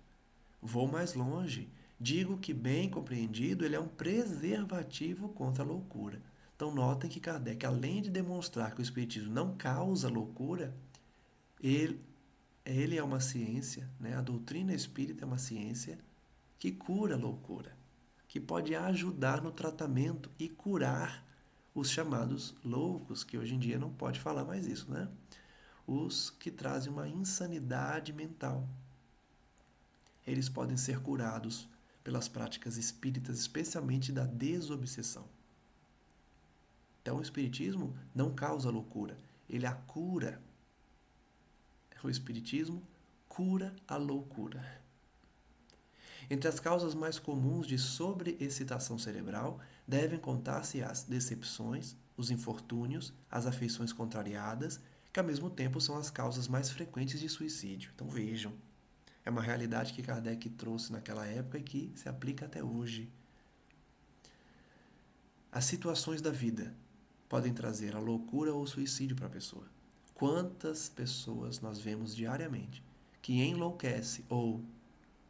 Vou mais longe, digo que, bem compreendido, ele é um preservativo contra a loucura. Então, notem que Kardec, além de demonstrar que o Espiritismo não causa loucura, ele é uma ciência, né? A doutrina espírita é uma ciência que cura a loucura, que pode ajudar no tratamento e curar os chamados loucos, que hoje em dia não pode falar mais isso, né? Os que trazem uma insanidade mental. Eles podem ser curados pelas práticas espíritas, especialmente da desobsessão. Então, o espiritismo não causa loucura, ele a cura. O espiritismo cura a loucura. Entre as causas mais comuns de sobreexcitação cerebral devem contar-se as decepções, os infortúnios, as afeições contrariadas, que ao mesmo tempo são as causas mais frequentes de suicídio. Então vejam, é uma realidade que Kardec trouxe naquela época e que se aplica até hoje. As situações da vida podem trazer a loucura ou o suicídio para a pessoa. Quantas pessoas nós vemos diariamente que enlouquecem ou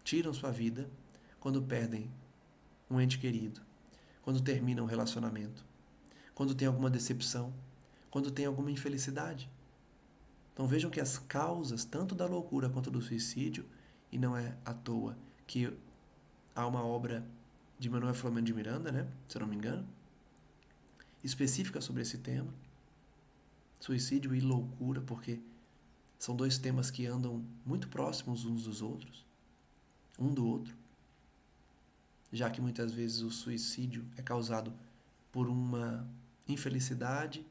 tiram sua vida quando perdem um ente querido, quando terminam um relacionamento, quando tem alguma decepção, quando tem alguma infelicidade. Então vejam que as causas, tanto da loucura quanto do suicídio, e não é à toa que há uma obra de Manuel Filomeno de Miranda, né, se eu não me engano, específica sobre esse tema, suicídio e loucura, porque são dois temas que andam muito próximos uns dos outros, um do outro, já que muitas vezes o suicídio é causado por uma infelicidade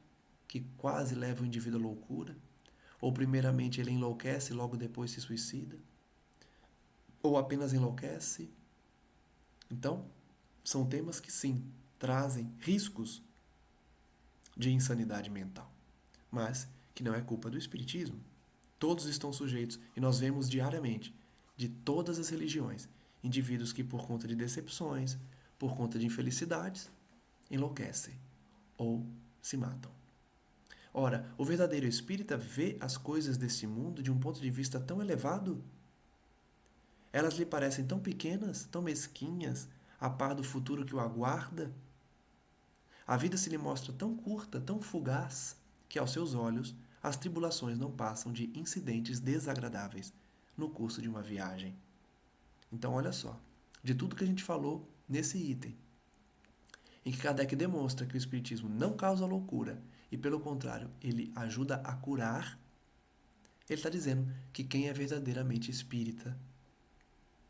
que quase leva o indivíduo à loucura, ou primeiramente ele enlouquece e logo depois se suicida, ou apenas enlouquece. Então, são temas que sim, trazem riscos de insanidade mental, mas que não é culpa do espiritismo. Todos estão sujeitos, e nós vemos diariamente, de todas as religiões, indivíduos que por conta de decepções, por conta de infelicidades, enlouquecem ou se matam. Ora, o verdadeiro espírita vê as coisas desse mundo de um ponto de vista tão elevado? Elas lhe parecem tão pequenas, tão mesquinhas, a par do futuro que o aguarda? A vida se lhe mostra tão curta, tão fugaz, que aos seus olhos as tribulações não passam de incidentes desagradáveis no curso de uma viagem. Então, olha só, de tudo que a gente falou nesse item, em que Kardec demonstra que o Espiritismo não causa loucura e, pelo contrário, ele ajuda a curar, ele está dizendo que quem é verdadeiramente espírita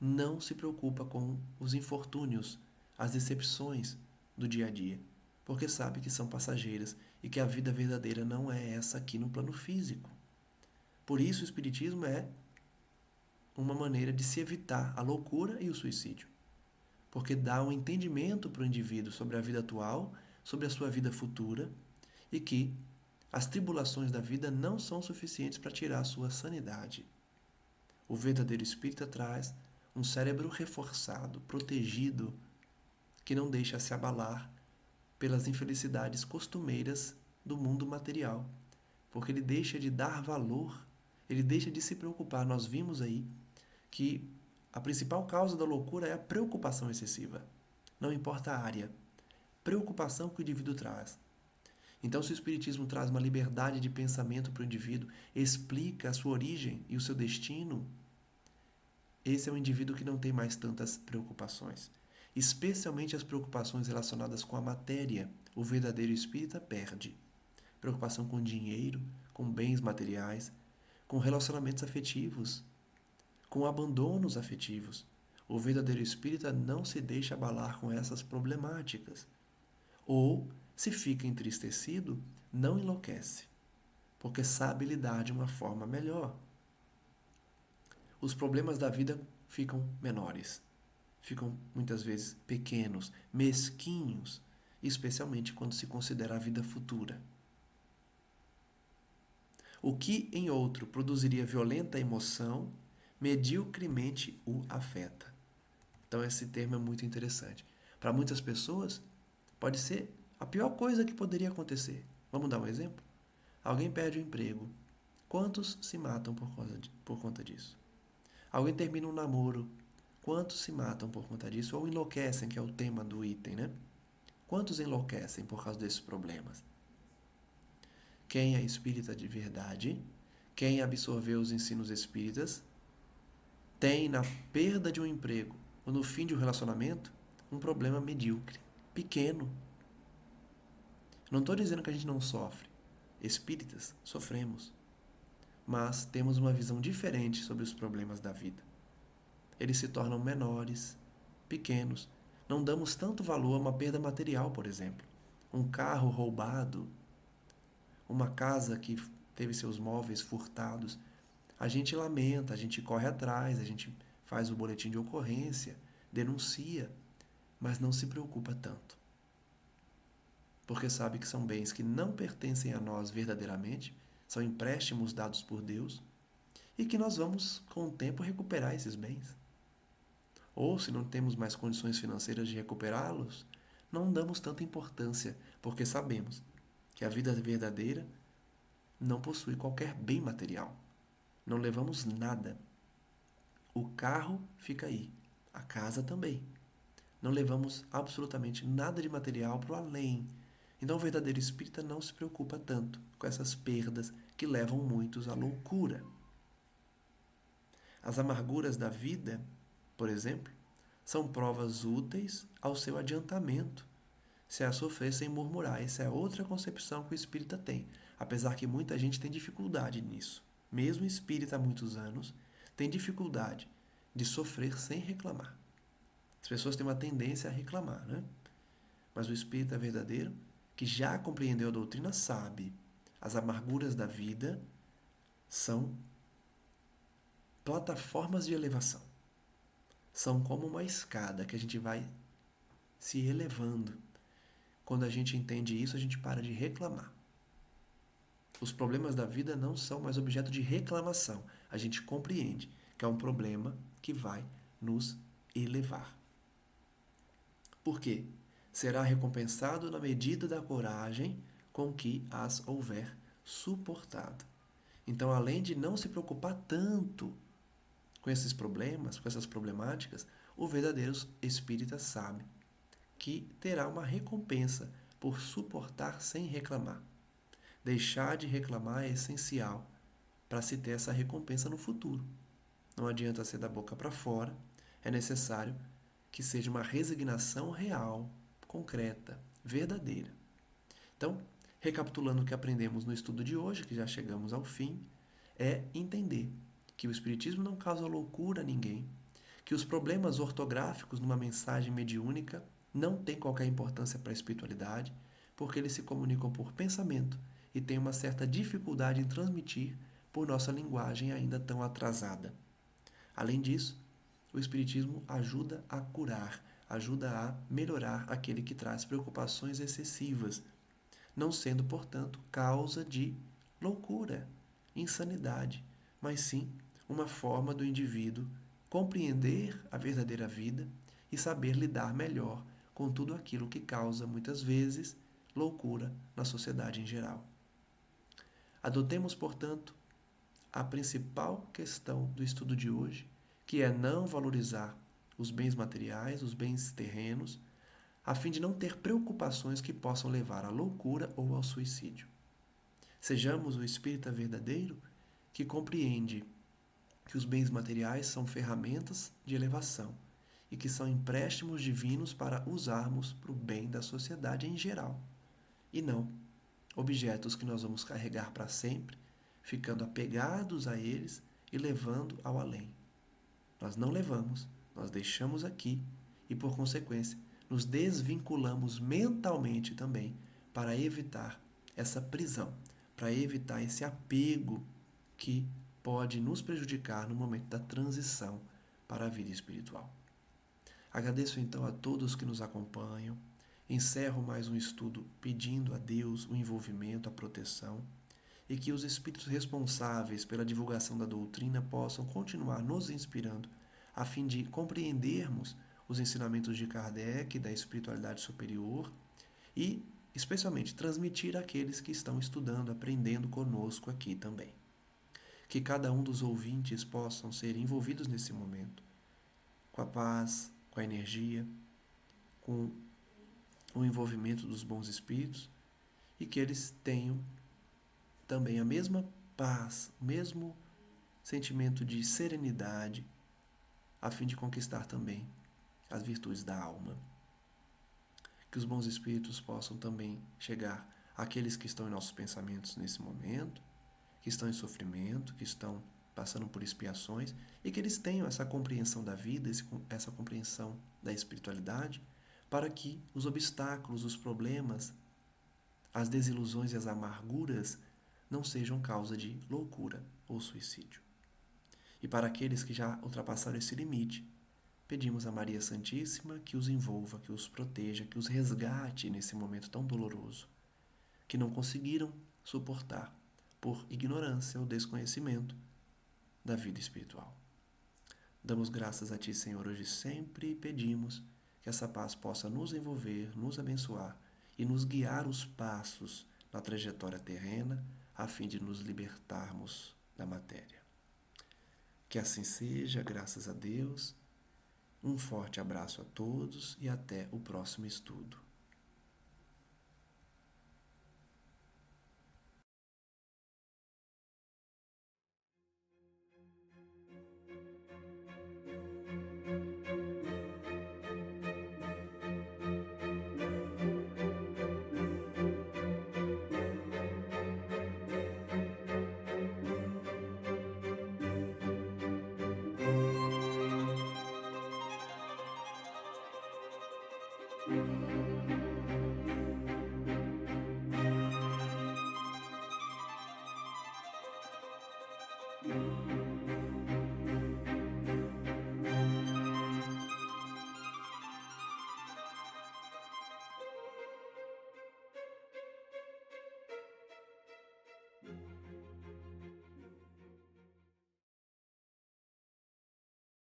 não se preocupa com os infortúnios, as decepções do dia a dia, porque sabe que são passageiras e que a vida verdadeira não é essa aqui no plano físico. Por isso, o Espiritismo é uma maneira de se evitar a loucura e o suicídio, porque dá um entendimento para o indivíduo sobre a vida atual, sobre a sua vida futura, e que as tribulações da vida não são suficientes para tirar a sua sanidade. O verdadeiro espírita traz um cérebro reforçado, protegido, que não deixa se abalar pelas infelicidades costumeiras do mundo material, porque ele deixa de dar valor, ele deixa de se preocupar. Nós vimos aí que a principal causa da loucura é a preocupação excessiva. Não importa a área. Preocupação que o indivíduo traz. Então, se o Espiritismo traz uma liberdade de pensamento para o indivíduo, explica a sua origem e o seu destino, esse é um indivíduo que não tem mais tantas preocupações. Especialmente as preocupações relacionadas com a matéria. O verdadeiro espírita perde. Preocupação com dinheiro, com bens materiais, com relacionamentos afetivos, com abandonos afetivos. O verdadeiro espírita não se deixa abalar com essas problemáticas. Ou, se fica entristecido, não enlouquece, porque sabe lidar de uma forma melhor. Os problemas da vida ficam menores, ficam muitas vezes pequenos, mesquinhos, especialmente quando se considera a vida futura. O que em outro produziria violenta emoção, mediocremente o afeta. Então esse termo é muito interessante. Para muitas pessoas, pode ser a pior coisa que poderia acontecer. Vamos dar um exemplo? Alguém perde o emprego. Quantos se matam por conta disso? Alguém termina um namoro. Quantos se matam por conta disso? Ou enlouquecem, que é o tema do item, né? Quantos enlouquecem por causa desses problemas? Quem é espírita de verdade, quem absorveu os ensinos espíritas, tem na perda de um emprego ou no fim de um relacionamento um problema medíocre, pequeno. Não estou dizendo que a gente não sofre. Espíritas sofremos, mas temos uma visão diferente sobre os problemas da vida. Eles se tornam menores, pequenos. Não damos tanto valor a uma perda material, por exemplo. Um carro roubado, uma casa que teve seus móveis furtados. A gente lamenta, a gente corre atrás, a gente faz o boletim de ocorrência, denuncia, mas não se preocupa tanto. Porque sabe que são bens que não pertencem a nós verdadeiramente, são empréstimos dados por Deus, e que nós vamos, com o tempo, recuperar esses bens. Ou, se não temos mais condições financeiras de recuperá-los, não damos tanta importância, porque sabemos que a vida verdadeira não possui qualquer bem material. Não levamos nada. O carro fica aí, a casa também. Não levamos absolutamente nada de material para o além. Então o verdadeiro espírita não se preocupa tanto com essas perdas que levam muitos à loucura. As amarguras da vida, por exemplo, são provas úteis ao seu adiantamento, se a sofrer sem murmurar. Essa é outra concepção que o espírita tem, apesar que muita gente tem dificuldade nisso. Mesmo espírita há muitos anos, tem dificuldade de sofrer sem reclamar. As pessoas têm uma tendência a reclamar, né? Mas o espírita verdadeiro, que já compreendeu a doutrina, sabe: as amarguras da vida são plataformas de elevação. São como uma escada que a gente vai se elevando. Quando a gente entende isso, a gente para de reclamar. Os problemas da vida não são mais objeto de reclamação. A gente compreende que é um problema que vai nos elevar. Por quê? Será recompensado na medida da coragem com que as houver suportado. Então, além de não se preocupar tanto com esses problemas, com essas problemáticas, o verdadeiro espírita sabe que terá uma recompensa por suportar sem reclamar. Deixar de reclamar é essencial para se ter essa recompensa no futuro. Não adianta ser da boca para fora, é necessário que seja uma resignação real, concreta, verdadeira. Então, recapitulando o que aprendemos no estudo de hoje, que já chegamos ao fim, é entender que o Espiritismo não causa loucura a ninguém, que os problemas ortográficos numa mensagem mediúnica não têm qualquer importância para a espiritualidade, porque eles se comunicam por pensamento e têm uma certa dificuldade em transmitir por nossa linguagem ainda tão atrasada. Além disso, o Espiritismo ajuda a curar, ajuda a melhorar aquele que traz preocupações excessivas, não sendo, portanto, causa de loucura, insanidade, mas sim uma forma do indivíduo compreender a verdadeira vida e saber lidar melhor com tudo aquilo que causa, muitas vezes, loucura na sociedade em geral. Adotemos, portanto, a principal questão do estudo de hoje, que é não valorizar os bens materiais, os bens terrenos, a fim de não ter preocupações que possam levar à loucura ou ao suicídio. Sejamos o espírita verdadeiro que compreende que os bens materiais são ferramentas de elevação e que são empréstimos divinos para usarmos para o bem da sociedade em geral, e não objetos que nós vamos carregar para sempre, ficando apegados a eles e levando ao além. Nós não levamos, nós deixamos aqui e, por consequência, nos desvinculamos mentalmente também para evitar essa prisão, para evitar esse apego que pode nos prejudicar no momento da transição para a vida espiritual. Agradeço então a todos que nos acompanham. Encerro mais um estudo pedindo a Deus o envolvimento, a proteção, e que os espíritos responsáveis pela divulgação da doutrina possam continuar nos inspirando a fim de compreendermos os ensinamentos de Kardec, da espiritualidade superior e, especialmente, transmitir àqueles que estão estudando, aprendendo conosco aqui também. Que cada um dos ouvintes possam ser envolvidos nesse momento com a paz, com a energia, com o envolvimento dos bons espíritos e que eles tenham também a mesma paz, o mesmo sentimento de serenidade, a fim de conquistar também as virtudes da alma. Que os bons espíritos possam também chegar àqueles que estão em nossos pensamentos nesse momento, que estão em sofrimento, que estão passando por expiações, e que eles tenham essa compreensão da vida, essa compreensão da espiritualidade, para que os obstáculos, os problemas, as desilusões e as amarguras não sejam causa de loucura ou suicídio. E para aqueles que já ultrapassaram esse limite, pedimos a Maria Santíssima que os envolva, que os proteja, que os resgate nesse momento tão doloroso, que não conseguiram suportar por ignorância ou desconhecimento da vida espiritual. Damos graças a Ti, Senhor, hoje e sempre, e pedimos que essa paz possa nos envolver, nos abençoar e nos guiar os passos na trajetória terrena, a fim de nos libertarmos da matéria. Que assim seja, graças a Deus. Um forte abraço a todos e até o próximo estudo.